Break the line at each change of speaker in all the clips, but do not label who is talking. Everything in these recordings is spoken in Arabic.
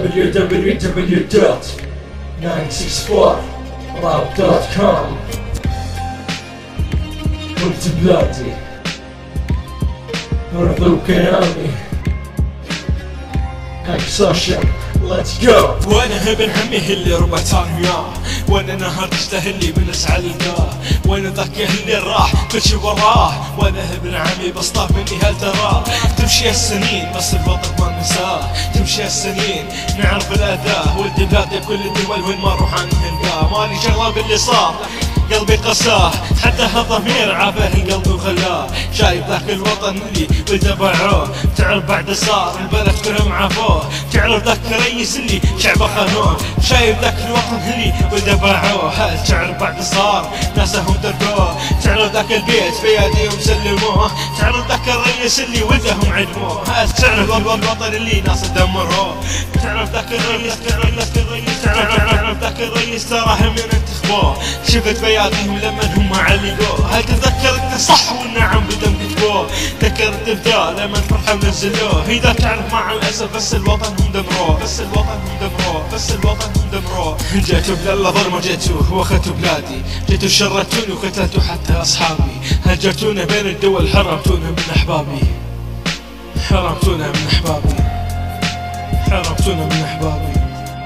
www.964rap.com. قلت بلادي ورثوا كلامي اكسوشن ليتس جو.
وانا ابن عمي اللي ربعتان وياه، وانا نهر تستهلي من اسعى القاه، وانا ذاك اللي راح كل شي وراه، وانا ابن عمي بسطاف مني هل تراه. تمشي السنين بس الوطن ما ننساه، تمشي السنين نعرف الاذاه، ولد بلادي بكل الدول وين ما نروح عنه نلقاه. مالي شغله باللي صار قلبي قساه، حتى هالضمير عافه القلب وخلاه. شايف ذاك الوطن اللي ولده باعوه، تعرف بعد صار البلد كلهم عافوه. تعرف ذاك الرئيس اللي شعبه خانوه، شايف ذاك الوطن اللي ولده باعوه. هل تعرف بعد صار ناسهم تركوه، تعرف ذاك البيت بياديهم سلموه. تعرف ذاك الرئيس اللي ولدهم عدموه، هل تعرف الوطن اللي ناس دمروه. تعرف ذاك الرئيس، تعرف ذاك الرئيس تراهم من انتخبوه. شفت بياديهم لما هم علقوه، هل تذكرت صح والنعم بدم كتبوه. ذكرت البدال لما الفرحة منزلوه. اذا تعرف مع الاسف بس الوطن هم دمروه، بس الوطن هم دمروه، بس الوطن هم دمروه. جيتوا بلا ظلمة جيتوا واخذتوا بلادي، جيتوا شرتوني وقتلتوا حتى اصحابي. هجرتونا بين الدول، حرمتونا من احبابي، حرمتونا من احبابي، حرمتونا من احبابي.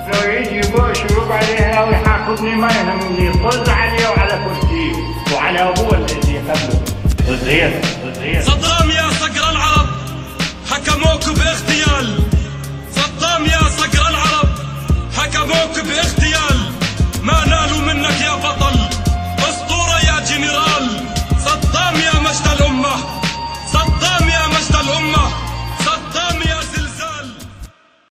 لو يجي بوش يروق عليها ويحاكمني ما يهمني، طز عليه وعلى كرسيه وعلى ابوه اللي قبله. صدرين